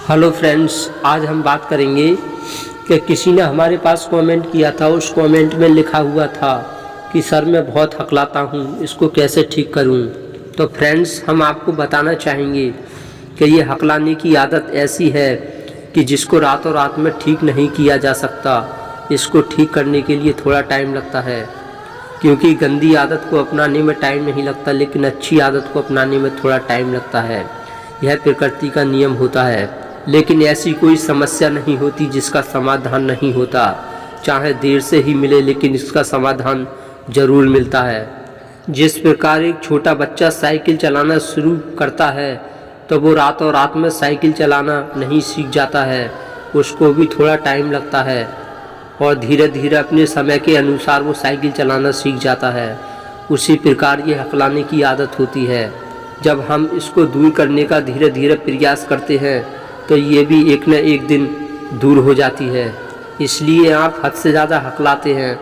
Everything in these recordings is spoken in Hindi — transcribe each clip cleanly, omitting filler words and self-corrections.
हेलो फ्रेंड्स, आज हम बात करेंगे कि किसी ने हमारे पास कमेंट किया था। उस कमेंट में लिखा हुआ था कि सर मैं बहुत हकलाता हूँ, इसको कैसे ठीक करूँ। तो फ्रेंड्स, हम आपको बताना चाहेंगे कि ये हकलाने की आदत ऐसी है कि जिसको रातों रात में ठीक नहीं किया जा सकता। इसको ठीक करने के लिए थोड़ा टाइम लगता है, क्योंकि गंदी आदत को अपनाने में टाइम नहीं लगता, लेकिन अच्छी आदत को अपनाने में थोड़ा टाइम लगता है। यह प्रकृति का नियम होता है। लेकिन ऐसी कोई समस्या नहीं होती जिसका समाधान नहीं होता। चाहे देर से ही मिले, लेकिन इसका समाधान ज़रूर मिलता है। जिस प्रकार एक छोटा बच्चा साइकिल चलाना शुरू करता है तो वो रातों रात में साइकिल चलाना नहीं सीख जाता है। उसको भी थोड़ा टाइम लगता है और धीरे धीरे अपने समय के अनुसार वो साइकिल चलाना सीख जाता है। उसी प्रकार ये हकलाने की आदत होती है। जब हम इसको दूर करने का धीरे धीरे प्रयास करते हैं तो ये भी एक न एक दिन दूर हो जाती है। इसलिए आप हद से ज़्यादा हकलाते हैं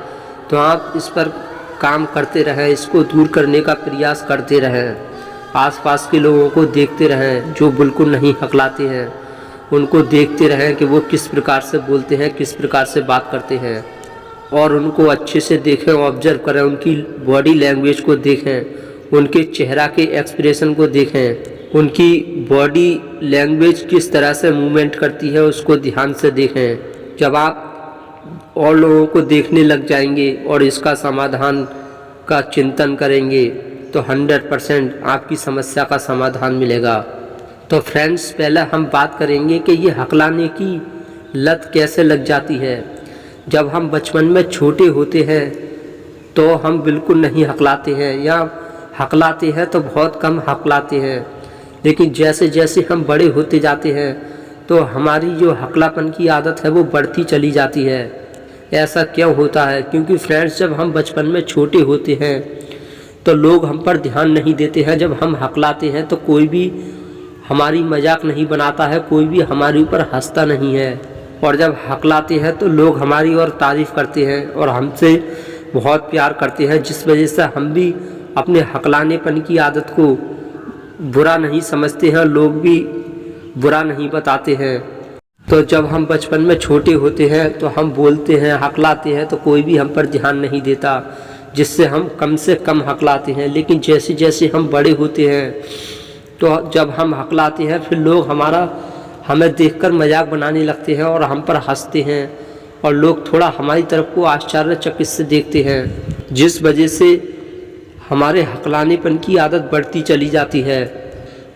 तो आप इस पर काम करते रहें, इसको दूर करने का प्रयास करते रहें। आसपास के लोगों को देखते रहें जो बिल्कुल नहीं हकलाते हैं, उनको देखते रहें कि वो किस प्रकार से बोलते हैं, किस प्रकार से बात करते हैं, और उनको अच्छे से देखें, ऑब्जर्व करें, उनकी बॉडी लैंग्वेज को देखें, उनके चेहरा के एक्सप्रेशन को देखें, उनकी बॉडी लैंग्वेज किस तरह से मूवमेंट करती है उसको ध्यान से देखें। जब आप और लोगों को देखने लग जाएंगे और इसका समाधान का चिंतन करेंगे तो 100% आपकी समस्या का समाधान मिलेगा। तो फ्रेंड्स, पहले हम बात करेंगे कि ये हकलाने की लत कैसे लग जाती है। जब हम बचपन में छोटे होते हैं तो हम बिल्कुल नहीं हकलाते हैं, या हकलाते हैं तो बहुत कम हकलाते हैं। लेकिन जैसे जैसे हम बड़े होते जाते हैं तो हमारी जो हकलापन की आदत है वो बढ़ती चली जाती है। ऐसा क्यों होता है? क्योंकि फ्रेंड्स, जब हम बचपन में छोटे होते हैं तो लोग हम पर ध्यान नहीं देते हैं। जब हम हकलाते हैं तो कोई भी हमारी मजाक नहीं बनाता है, कोई भी हमारे ऊपर हंसता नहीं है। और जब हकलाते हैं तो लोग हमारी और तारीफ़ करते हैं और हमसे बहुत प्यार करते हैं, जिस वजह से हम भी अपने हकलानेपन की आदत को बुरा नहीं समझते हैं, लोग भी बुरा नहीं बताते हैं। तो जब हम बचपन में छोटे होते हैं तो हम बोलते हैं, हकलाते हैं, तो कोई भी हम पर ध्यान नहीं देता, जिससे हम कम से कम हकलाते हैं। लेकिन जैसे जैसे हम बड़े होते हैं तो जब हम हकलाते हैं फिर लोग हमें देखकर मजाक बनाने लगते हैं और हम पर हंसते हैं, और लोग थोड़ा हमारी तरफ को आश्चर्यचकित से देखते हैं, जिस वजह से हमारे हकलानेपन की आदत बढ़ती चली जाती है।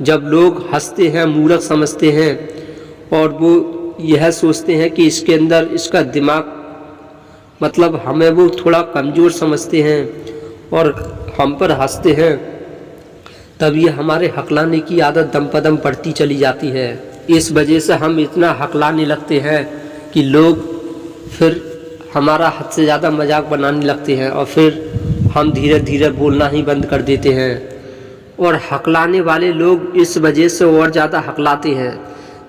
जब लोग हंसते हैं, मूर्ख समझते हैं और वो यह सोचते हैं कि इसके अंदर इसका दिमाग, मतलब हमें वो थोड़ा कमज़ोर समझते हैं और हम पर हंसते हैं, तब ये हमारे हकलाने की आदत दम पदम बढ़ती चली जाती है। इस वजह से हम इतना हकलाने लगते हैं कि लोग फिर हमारा हद से ज़्यादा मजाक बनाने लगते हैं और फिर हम धीरे धीरे बोलना ही बंद कर देते हैं। और हकलाने वाले लोग इस वजह से और ज़्यादा हकलाते हैं।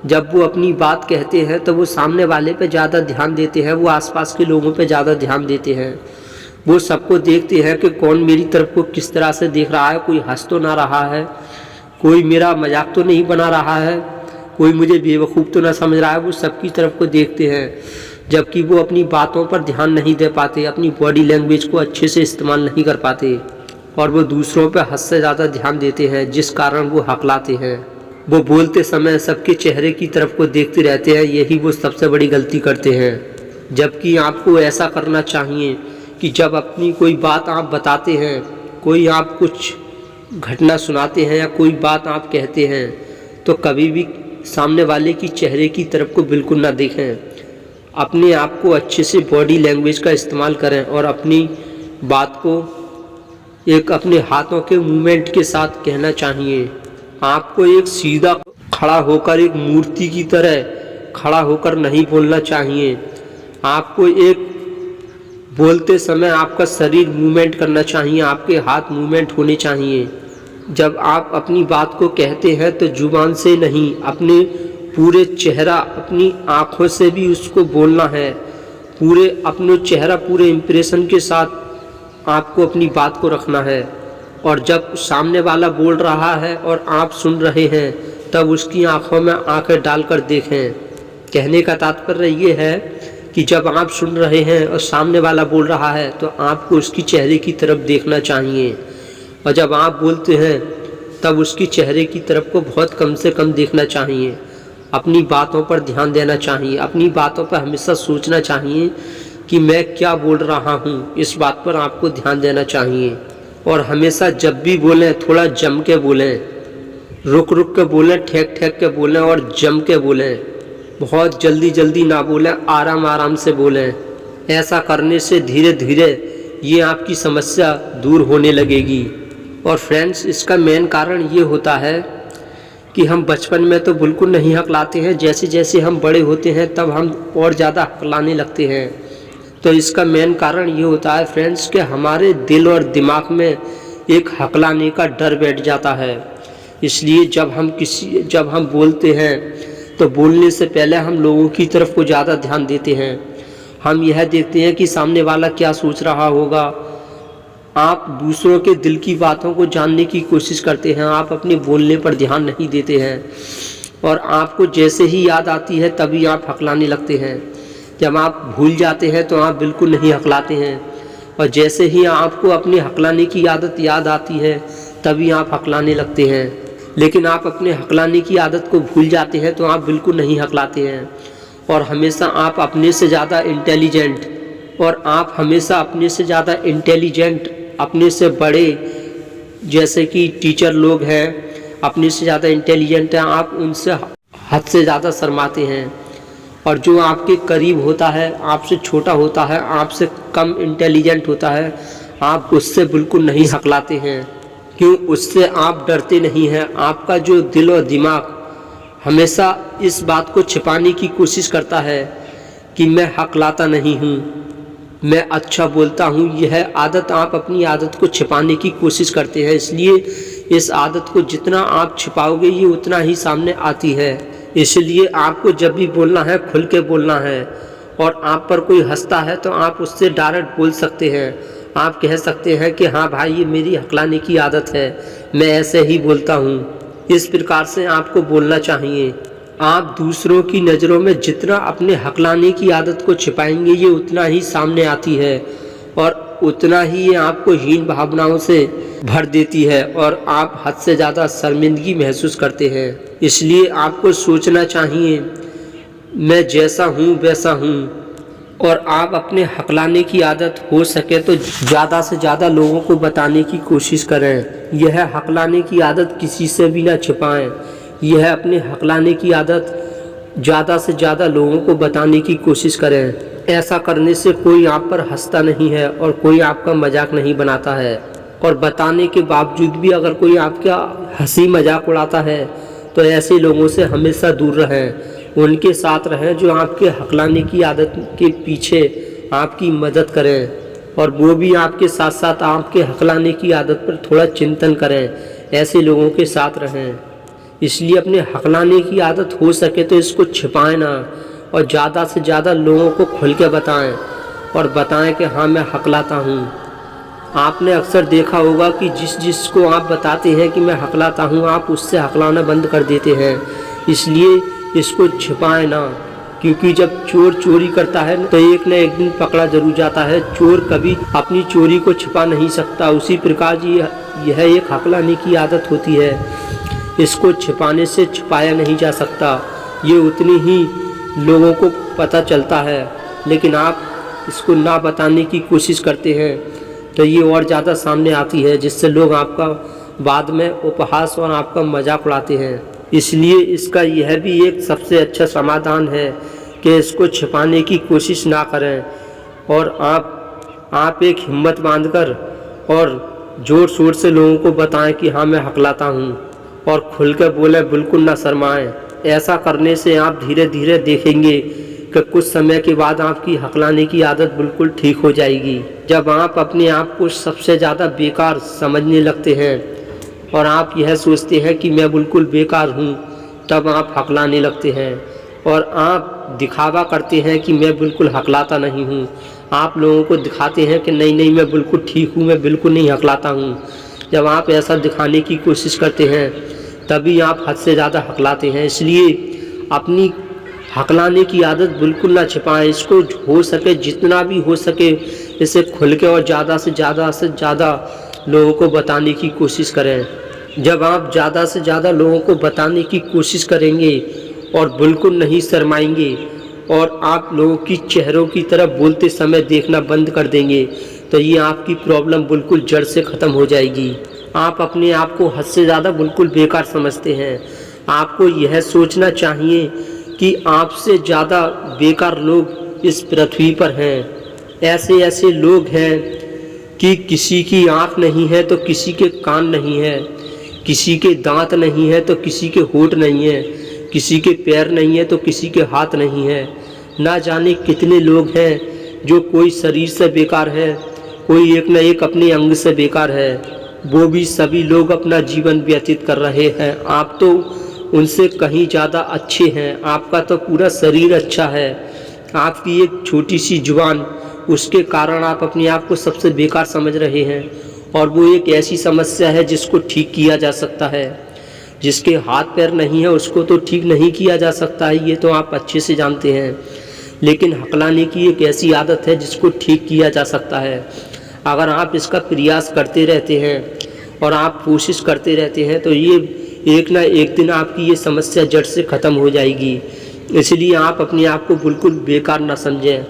जब वो अपनी बात कहते हैं तो वो सामने वाले पे ज़्यादा ध्यान देते हैं, वो आसपास के लोगों पे ज़्यादा ध्यान देते हैं। वो सबको देखते हैं कि कौन मेरी तरफ को किस तरह से देख रहा है, कोई हंस तो ना रहा है, कोई मेरा मजाक तो नहीं बना रहा है, कोई मुझे बेवकूफ़ तो ना समझ रहा है। वो सबकी तरफ को देखते हैं, जबकि वो अपनी बातों पर ध्यान नहीं दे पाते, अपनी बॉडी लैंग्वेज को अच्छे से इस्तेमाल नहीं कर पाते, और वो दूसरों पर हद से ज़्यादा ध्यान देते हैं, जिस कारण वो हकलाते हैं। वो बोलते समय सबके चेहरे की तरफ को देखते रहते हैं, यही वो सबसे बड़ी गलती करते हैं। जबकि आपको ऐसा करना चाहिए कि जब अपनी कोई बात आप बताते हैं, कोई आप कुछ घटना सुनाते हैं या कोई बात आप कहते हैं, तो कभी भी सामने वाले की चेहरे की तरफ को बिल्कुल ना देखें। अपने आप को अच्छे से बॉडी लैंग्वेज का इस्तेमाल करें और अपनी बात को एक अपने हाथों के मूवमेंट के साथ कहना चाहिए। आपको एक सीधा खड़ा होकर, एक मूर्ति की तरह खड़ा होकर नहीं बोलना चाहिए। आपको एक बोलते समय आपका शरीर मूवमेंट करना चाहिए, आपके हाथ मूवमेंट होने चाहिए। जब आप अपनी बात को कहते हैं तो जुबान से नहीं, अपने पूरे चेहरा, अपनी आँखों से भी उसको बोलना है। पूरे अपने चेहरा, पूरे इम्प्रेशन के साथ आपको अपनी बात को रखना है। और जब सामने वाला बोल रहा है और आप सुन रहे हैं तब उसकी आंखों में आंखें डालकर देखें। कहने का तात्पर्य ये है कि जब आप सुन रहे हैं और सामने वाला बोल रहा है तो आपको उसकी चेहरे की तरफ देखना चाहिए, और जब आप बोलते हैं तब उसकी चेहरे की तरफ को बहुत कम से कम देखना चाहिए। अपनी बातों पर ध्यान देना चाहिए, अपनी बातों पर हमेशा सोचना चाहिए कि मैं क्या बोल रहा हूँ, इस बात पर आपको ध्यान देना चाहिए। और हमेशा जब भी बोलें थोड़ा जम के बोलें, रुक रुक के बोलें, ठेक ठेक के बोलें और जम के बोलें। बहुत जल्दी जल्दी ना बोलें, आराम आराम से बोलें। ऐसा करने से धीरे धीरे ये आपकी समस्या दूर होने लगेगी। और फ्रेंड्स, इसका मेन कारण ये होता है कि हम बचपन में तो बिल्कुल नहीं हकलाते हैं, जैसे जैसे हम बड़े होते हैं तब हम और ज़्यादा हकलाने लगते हैं। तो इसका मेन कारण ये होता है फ्रेंड्स कि हमारे दिल और दिमाग में एक हकलाने का डर बैठ जाता है। इसलिए जब हम बोलते हैं तो बोलने से पहले हम लोगों की तरफ को ज़्यादा ध्यान देते हैं। हम यह देखते हैं कि सामने वाला क्या सोच रहा होगा। आप दूसरों के दिल की बातों को जानने की कोशिश करते हैं, आप अपने बोलने पर ध्यान नहीं देते हैं, और आपको जैसे ही याद आती है तभी आप हकलाने लगते हैं। जब आप भूल जाते हैं तो आप बिल्कुल नहीं हकलाते हैं, और जैसे ही आपको अपने हकलाने की आदत याद आती है तभी आप हकलाने लगते हैं। लेकिन आप अपने हकलाने की आदत को भूल जाते हैं तो आप बिल्कुल नहीं हकलाते हैं। और हमेशा आप अपने से ज़्यादा इंटेलिजेंट अपने से बड़े, जैसे कि टीचर लोग हैं, अपने से ज़्यादा इंटेलिजेंट हैं, आप उनसे हद से ज़्यादा शर्माते हैं। और जो आपके करीब होता है, आपसे छोटा होता है, आपसे कम इंटेलिजेंट होता है, आप उससे बिल्कुल नहीं हकलाते हैं। क्यों? उससे आप डरते नहीं हैं। आपका जो दिल और दिमाग हमेशा इस बात को छिपाने की कोशिश करता है कि मैं हकलाता नहीं हूँ, मैं अच्छा बोलता हूँ। यह आदत, आप अपनी आदत को छिपाने की कोशिश करते हैं। इसलिए इस आदत को जितना आप छिपाओगे ये उतना ही सामने आती है। इसलिए आपको जब भी बोलना है खुल के बोलना है। और आप पर कोई हंसता है तो आप उससे डायरेक्ट बोल सकते हैं। आप कह सकते हैं कि हाँ भाई, ये मेरी हकलाने की आदत है, मैं ऐसे ही बोलता हूँ। इस प्रकार से आपको बोलना चाहिए। आप दूसरों की नज़रों में जितना अपने हकलाने की आदत को छिपाएंगे ये उतना ही सामने आती है, और उतना ही ये आपको हीन भावनाओं से भर देती है, और आप हद से ज़्यादा शर्मिंदगी महसूस करते हैं। इसलिए आपको सोचना चाहिए मैं जैसा हूँ वैसा हूँ। और आप अपने हकलाने की आदत हो सके तो ज़्यादा से ज़्यादा लोगों को बताने की कोशिश करें। यह हकलाने की आदत किसी से भी ना छिपाएं। यह अपने हकलाने की आदत ज़्यादा से ज़्यादा लोगों को बताने की कोशिश करें। ऐसा करने से कोई आप पर हंसता नहीं है और कोई आपका मजाक नहीं बनाता है। और बताने के बावजूद भी अगर कोई आपका हंसी मजाक उड़ाता है तो ऐसे लोगों से हमेशा दूर रहें। उनके साथ रहें जो आपके हकलाने की आदत के पीछे आपकी मदद करें, और वो भी आपके साथ साथ आपके हकलाने की आदत पर थोड़ा चिंतन करें। ऐसे लोगों के साथ रहें। इसलिए अपने हकलाने की आदत हो सके तो इसको छिपाएं ना, और ज़्यादा से ज़्यादा लोगों को खुल के बताएं, और बताएं कि हाँ मैं हकलाता हूँ। आपने अक्सर देखा होगा कि जिसको आप बताते हैं कि मैं हकलाता हूँ, आप उससे हकलाना बंद कर देते हैं। इसलिए इसको छिपाएं ना, क्योंकि जब चोर चोरी करता है तो एक न एक दिन पकड़ा जरूर जाता है। चोर कभी अपनी चोरी को छिपा नहीं सकता। उसी प्रकार यह एक हकलाने की आदत होती है, इसको छिपाने से छिपाया नहीं जा सकता। ये उतनी ही लोगों को पता चलता है, लेकिन आप इसको ना बताने की कोशिश करते हैं तो ये और ज़्यादा सामने आती है, जिससे लोग आपका बाद में उपहास और आपका मजाक उड़ाते हैं। इसलिए इसका यह भी एक सबसे अच्छा समाधान है कि इसको छिपाने की कोशिश ना करें, और आप एक हिम्मत बांधकर और ज़ोर शोर से लोगों को बताएं कि हाँ मैं हकलाता हूँ, और खुल कर बोलें, बिल्कुल ना शर्माएं। ऐसा करने से आप धीरे धीरे देखेंगे कि कुछ समय के बाद आपकी हकलाने की आदत बिल्कुल ठीक हो जाएगी। जब आप अपने आप को सबसे ज़्यादा बेकार समझने लगते हैं और आप यह सोचते हैं कि मैं बिल्कुल बेकार हूँ, तब आप हकलाने लगते हैं, और आप दिखावा करते हैं कि मैं बिल्कुल हकलाता नहीं हूँ। आप लोगों को दिखाते हैं कि नहीं मैं बिल्कुल ठीक हूँ, मैं बिल्कुल नहीं हकलाता हूँ। जब आप ऐसा दिखाने की कोशिश करते हैं तभी आप हद से ज़्यादा हकलाते हैं। इसलिए अपनी हकलाने की आदत बिल्कुल ना छिपाएं। इसको हो सके जितना भी हो सके इसे खुल के और ज़्यादा से ज़्यादा लोगों को बताने की कोशिश करें। जब आप ज़्यादा से ज़्यादा लोगों को बताने की कोशिश करेंगे और बिल्कुल नहीं शर्माएंगे और आप लोगों की चेहरों की तरफ बोलते समय देखना बंद कर देंगे तो ये आपकी प्रॉब्लम बिल्कुल जड़ से ख़त्म हो जाएगी। आप अपने आप को हद से ज़्यादा बिल्कुल बेकार समझते हैं। आपको यह सोचना चाहिए कि आपसे ज़्यादा बेकार लोग इस पृथ्वी पर हैं। ऐसे ऐसे लोग हैं कि किसी की आँख नहीं है तो किसी के कान नहीं है, किसी के दांत नहीं है तो किसी के होंठ नहीं है, किसी के पैर नहीं है तो किसी के हाथ नहीं है। ना जाने कितने लोग हैं जो कोई शरीर से बेकार है, कोई एक न एक अपने अंग से बेकार है। वो भी सभी लोग अपना जीवन व्यतीत कर रहे हैं। आप तो उनसे कहीं ज़्यादा अच्छे हैं। आपका तो पूरा शरीर अच्छा है। आपकी एक छोटी सी जुबान, उसके कारण आप अपने आप को सबसे बेकार समझ रहे हैं। और वो एक ऐसी समस्या है जिसको ठीक किया जा सकता है। जिसके हाथ पैर नहीं है उसको तो ठीक नहीं किया जा सकता है, ये तो आप अच्छे से जानते हैं। लेकिन हकलाने की एक ऐसी आदत है जिसको ठीक किया जा सकता है। अगर आप इसका प्रयास करते रहते हैं और आप कोशिश करते रहते हैं तो ये एक ना एक दिन आपकी ये समस्या जड़ से ख़त्म हो जाएगी। इसलिए आप अपने आप को बिल्कुल बेकार ना समझें।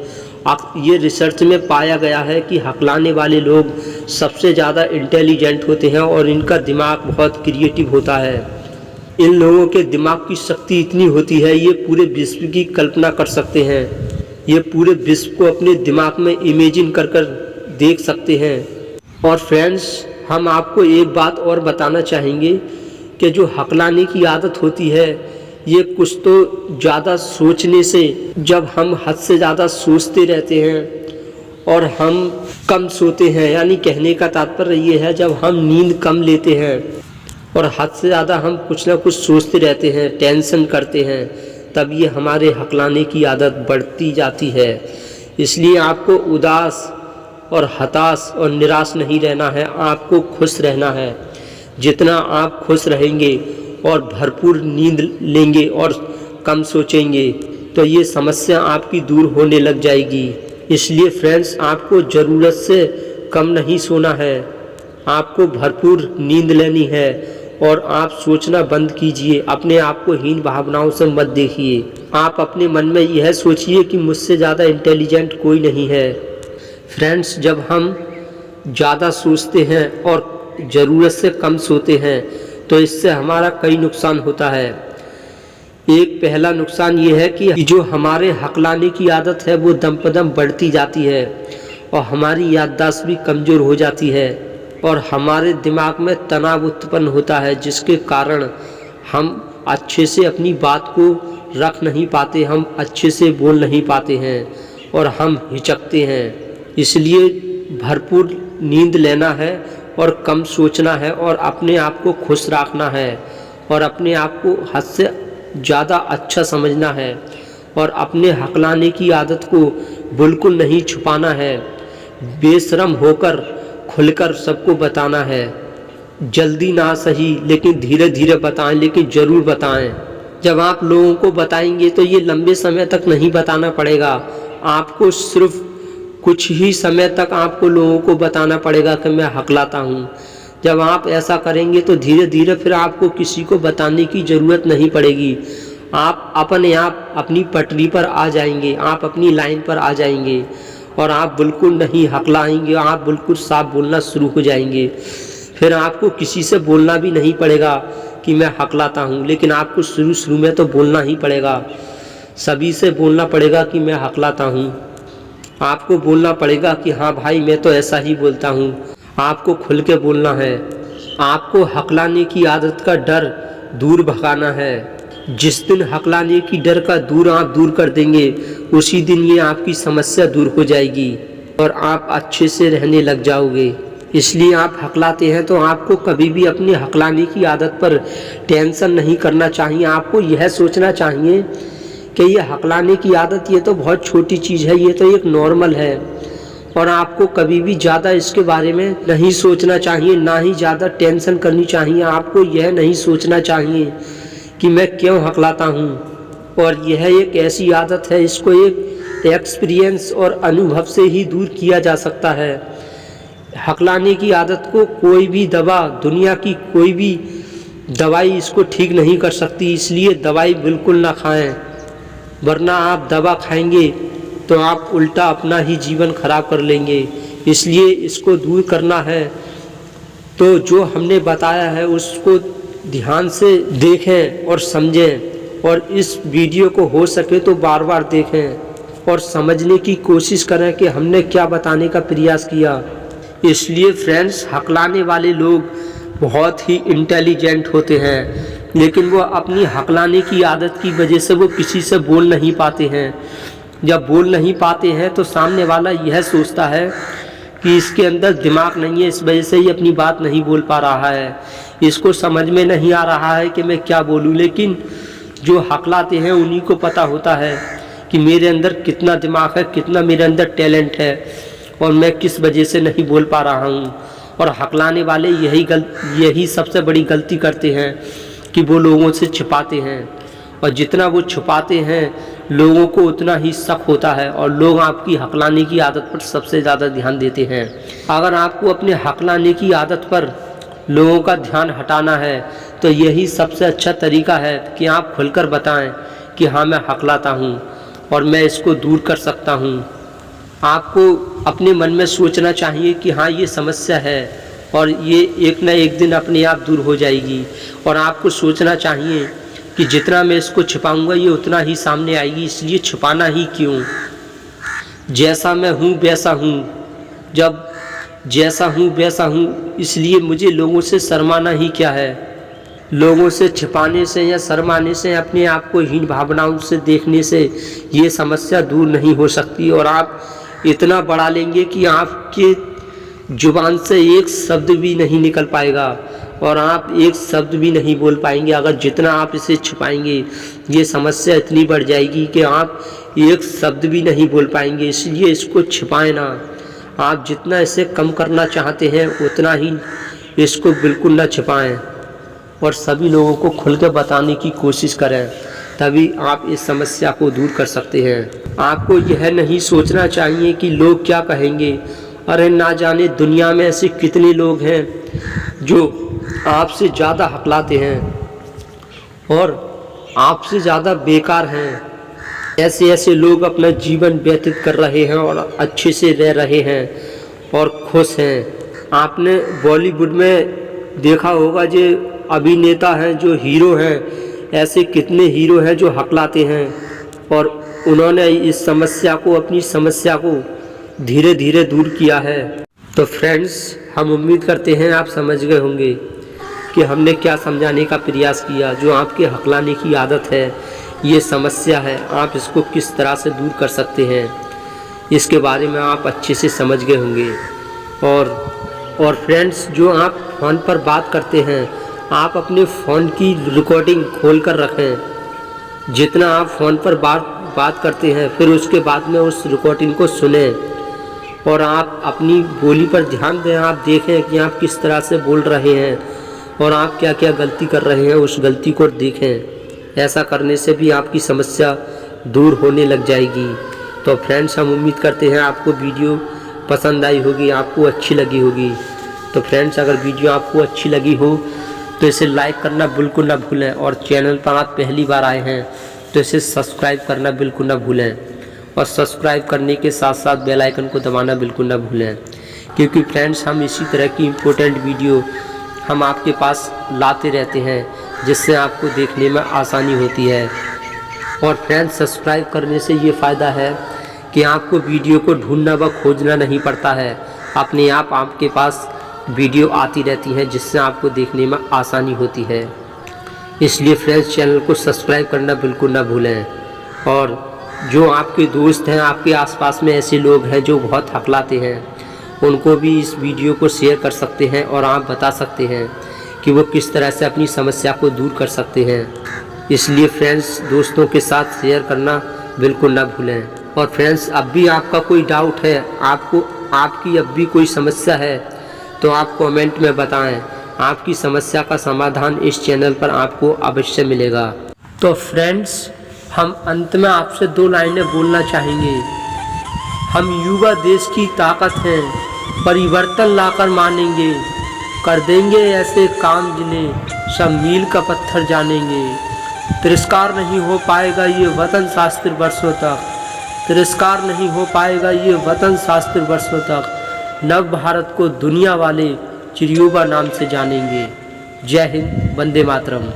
ये रिसर्च में पाया गया है कि हकलाने वाले लोग सबसे ज़्यादा इंटेलिजेंट होते हैं और इनका दिमाग बहुत क्रिएटिव होता है। इन लोगों के दिमाग की शक्ति इतनी होती है, ये पूरे विश्व की कल्पना कर सकते हैं। ये पूरे विश्व को अपने दिमाग में इमेजिन कर देख सकते हैं। और फ्रेंड्स, हम आपको एक बात और बताना चाहेंगे कि जो हकलाने की आदत होती है ये कुछ तो ज़्यादा सोचने से, जब हम हद से ज़्यादा सोचते रहते हैं और हम कम सोते हैं, यानी कहने का तात्पर्य ये है जब हम नींद कम लेते हैं और हद से ज़्यादा हम कुछ ना कुछ सोचते रहते हैं, टेंशन करते हैं, तब ये हमारे हकलाने की आदत बढ़ती जाती है। इसलिए आपको उदास और हताश और निराश नहीं रहना है, आपको खुश रहना है। जितना आप खुश रहेंगे और भरपूर नींद लेंगे और कम सोचेंगे तो ये समस्या आपकी दूर होने लग जाएगी। इसलिए फ्रेंड्स, आपको ज़रूरत से कम नहीं सोना है, आपको भरपूर नींद लेनी है और आप सोचना बंद कीजिए। अपने आप को हीन भावनाओं से मत देखिए। आप अपने मन में यह सोचिए कि मुझसे ज़्यादा इंटेलिजेंट कोई नहीं है। फ्रेंड्स, जब हम ज़्यादा सोचते हैं और ज़रूरत से कम सोते हैं तो इससे हमारा कई नुकसान होता है। एक पहला नुकसान ये है कि जो हमारे हकलाने की आदत है वो दम प दम बढ़ती जाती है और हमारी याददाश्त भी कमज़ोर हो जाती है और हमारे दिमाग में तनाव उत्पन्न होता है, जिसके कारण हम अच्छे से अपनी बात को रख नहीं पाते, हम अच्छे से बोल नहीं पाते हैं और हम हिचकते हैं। इसलिए भरपूर नींद लेना है और कम सोचना है और अपने आप को खुश रखना है और अपने आप को हद से ज़्यादा अच्छा समझना है और अपने हकलाने की आदत को बिल्कुल नहीं छुपाना है। बेशर्म होकर खुलकर सबको बताना है। जल्दी ना सही लेकिन धीरे धीरे बताएं, लेकिन ज़रूर बताएं। जब आप लोगों को बताएंगे तो ये लंबे समय तक नहीं बताना पड़ेगा, आपको सिर्फ कुछ ही समय तक आपको लोगों को बताना पड़ेगा कि मैं हकलाता हूँ। जब आप ऐसा करेंगे तो धीरे धीरे फिर आपको किसी को बताने की ज़रूरत नहीं पड़ेगी। आप अपने आप अपनी पटरी पर आ जाएंगे, आप अपनी लाइन पर आ जाएंगे और आप बिल्कुल नहीं हकलाएंगे, आप बिल्कुल साफ बोलना शुरू हो जाएंगे। फिर आपको किसी से बोलना भी नहीं पड़ेगा कि मैं हकलाता हूँ, लेकिन आपको शुरू में तो बोलना ही पड़ेगा। सभी से बोलना पड़ेगा कि मैं हकलाता हूँ। आपको बोलना पड़ेगा कि हाँ भाई, मैं तो ऐसा ही बोलता हूँ। आपको खुल के बोलना है। आपको हकलाने की आदत का डर दूर भगाना है। जिस दिन हकलाने की डर का आप दूर कर देंगे उसी दिन ये आपकी समस्या दूर हो जाएगी और आप अच्छे से रहने लग जाओगे। इसलिए आप हकलाते हैं तो आपको कभी भी अपने हकलाने की आदत पर टेंशन नहीं करना चाहिए। आपको यह सोचना चाहिए कि ये हकलाने की आदत ये तो बहुत छोटी चीज़ है, ये तो एक नॉर्मल है और आपको कभी भी ज़्यादा इसके बारे में नहीं सोचना चाहिए, ना ही ज़्यादा टेंशन करनी चाहिए। आपको यह नहीं सोचना चाहिए कि मैं क्यों हकलाता हूँ। और यह एक ऐसी आदत है, इसको एक एक्सपीरियंस और अनुभव से ही दूर किया जा सकता है। हकलाने की आदत को कोई भी दवा, दुनिया की कोई भी दवाई इसको ठीक नहीं कर सकती। इसलिए दवाई बिल्कुल ना खाएं, वरना आप दवा खाएंगे तो आप उल्टा अपना ही जीवन खराब कर लेंगे। इसलिए इसको दूर करना है तो जो हमने बताया है उसको ध्यान से देखें और समझें, और इस वीडियो को हो सके तो बार बार देखें और समझने की कोशिश करें कि हमने क्या बताने का प्रयास किया। इसलिए फ्रेंड्स, हकलाने वाले लोग बहुत ही इंटेलिजेंट होते हैं, लेकिन वो अपनी हकलाने की आदत की वजह से वो किसी से बोल नहीं पाते हैं। जब बोल नहीं पाते हैं तो सामने वाला यह सोचता है कि इसके अंदर दिमाग नहीं है, इस वजह से ही अपनी बात नहीं बोल पा रहा है, इसको समझ में नहीं आ रहा है कि मैं क्या बोलूं। लेकिन जो हकलाते हैं उन्हीं को पता होता है कि मेरे अंदर कितना दिमाग है, कितना मेरे अंदर टैलेंट है और मैं किस वजह से नहीं बोल पा रहा हूँ। और हकलाने वाले यही सबसे बड़ी गलती करते हैं कि वो लोगों से छिपाते हैं, और जितना वो छुपाते हैं लोगों को उतना ही शक होता है, और लोग आपकी हकलाने की आदत पर सबसे ज़्यादा ध्यान देते हैं। अगर आपको अपने हकलाने की आदत पर लोगों का ध्यान हटाना है तो यही सबसे अच्छा तरीका है कि आप खुलकर बताएं कि हाँ, मैं हकलाता हूँ और मैं इसको दूर कर सकता हूँ। आपको अपने मन में सोचना चाहिए कि हाँ, ये समस्या है और ये एक न एक दिन अपने आप दूर हो जाएगी। और आपको सोचना चाहिए कि जितना मैं इसको छिपाऊंगा ये उतना ही सामने आएगी, इसलिए छिपाना ही क्यों। जैसा मैं हूँ वैसा हूँ, जब जैसा हूँ वैसा हूँ, इसलिए मुझे लोगों से शर्माना ही क्या है। लोगों से छिपाने से या शर्माने से, अपने आप को हीन भावनाओं से देखने से ये समस्या दूर नहीं हो सकती। और आप इतना बढ़ा लेंगे कि आपके जुबान से एक शब्द भी नहीं निकल पाएगा और आप एक शब्द भी नहीं बोल पाएंगे। अगर जितना आप इसे छिपाएंगे ये समस्या इतनी बढ़ जाएगी कि आप एक शब्द भी नहीं बोल पाएंगे। इसलिए इसको छिपाएं ना। आप जितना इसे कम करना चाहते हैं उतना ही इसको बिल्कुल ना छिपाएं और सभी लोगों को खुल के बताने की कोशिश करें, तभी आप इस समस्या को दूर कर सकते हैं। आपको यह नहीं सोचना चाहिए कि लोग क्या कहेंगे। अरे ना जाने दुनिया में ऐसे कितने लोग हैं जो आपसे ज़्यादा हकलाते हैं और आपसे ज़्यादा बेकार हैं। ऐसे लोग अपना जीवन व्यतीत कर रहे हैं और अच्छे से रह रहे हैं और खुश हैं। आपने बॉलीवुड में देखा होगा जो अभिनेता हैं, जो हीरो हैं, ऐसे कितने हीरो हैं जो हकलाते हैं और उन्होंने इस समस्या को, अपनी समस्या को धीरे धीरे दूर किया है। तो फ्रेंड्स, हम उम्मीद करते हैं आप समझ गए होंगे कि हमने क्या समझाने का प्रयास किया। जो आपके हकलाने की आदत है, ये समस्या है, आप इसको किस तरह से दूर कर सकते हैं, इसके बारे में आप अच्छे से समझ गए होंगे। और फ्रेंड्स, जो आप फ़ोन पर बात करते हैं, आप अपने फ़ोन की रिकॉर्डिंग खोल कर रखें। जितना आप फ़ोन पर बात करते हैं फिर उसके बाद में उस रिकॉर्डिंग को सुनें और आप अपनी बोली पर ध्यान दें। आप देखें कि आप किस तरह से बोल रहे हैं और आप क्या क्या गलती कर रहे हैं, उस गलती को देखें। ऐसा करने से भी आपकी समस्या दूर होने लग जाएगी। तो फ्रेंड्स, हम उम्मीद करते हैं आपको वीडियो पसंद आई होगी, आपको अच्छी लगी होगी। तो फ्रेंड्स, अगर वीडियो आपको अच्छी लगी हो तो इसे लाइक करना बिल्कुल ना भूलें और चैनल पर आप पहली बार आए हैं तो इसे सब्सक्राइब करना बिल्कुल ना भूलें और सब्सक्राइब करने के साथ साथ बेल आइकन को दबाना बिल्कुल ना भूलें, क्योंकि फ्रेंड्स, हम इसी तरह की इम्पोर्टेंट वीडियो हम आपके पास लाते रहते हैं जिससे आपको देखने में आसानी होती है। और फ्रेंड्स, सब्सक्राइब करने से ये फ़ायदा है कि आपको वीडियो को ढूंढना व खोजना नहीं पड़ता है, अपने आप आपके पास वीडियो आती रहती हैं जिससे आपको देखने में आसानी होती है। इसलिए फ्रेंड्स, चैनल को सब्सक्राइब करना बिल्कुल ना भूलें। और जो आपके दोस्त हैं, आपके आसपास में ऐसे लोग हैं जो बहुत हकलाते हैं, उनको भी इस वीडियो को शेयर कर सकते हैं और आप बता सकते हैं कि वो किस तरह से अपनी समस्या को दूर कर सकते हैं। इसलिए फ्रेंड्स, दोस्तों के साथ शेयर करना बिल्कुल ना भूलें। और फ्रेंड्स, अब भी आपका कोई डाउट है, आपको आपकी अब भी कोई समस्या है तो आप कमेंट में बताएं। आपकी समस्या का समाधान इस चैनल पर आपको अवश्य मिलेगा। तो फ्रेंड्स, हम अंत में आपसे 2 लाइनें बोलना चाहेंगे। हम युवा देश की ताकत हैं, परिवर्तन लाकर मानेंगे, कर देंगे ऐसे काम जिन्हें सब मील का पत्थर जानेंगे। तिरस्कार नहीं हो पाएगा ये वतन शास्त्र वर्षों तक, तिरस्कार नहीं हो पाएगा ये वतन शास्त्र वर्षों तक। नव भारत को दुनिया वाले चिड़ियोबा नाम से जानेंगे। जय हिंद, वंदे मातरम।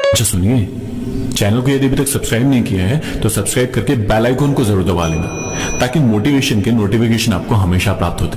अच्छा सुनिए, चैनल को यदि अभी तक सब्सक्राइब नहीं किया है तो सब्सक्राइब करके बेल आइकन को जरूर दबा लेना ताकि मोटिवेशन के नोटिफिकेशन आपको हमेशा प्राप्त होते।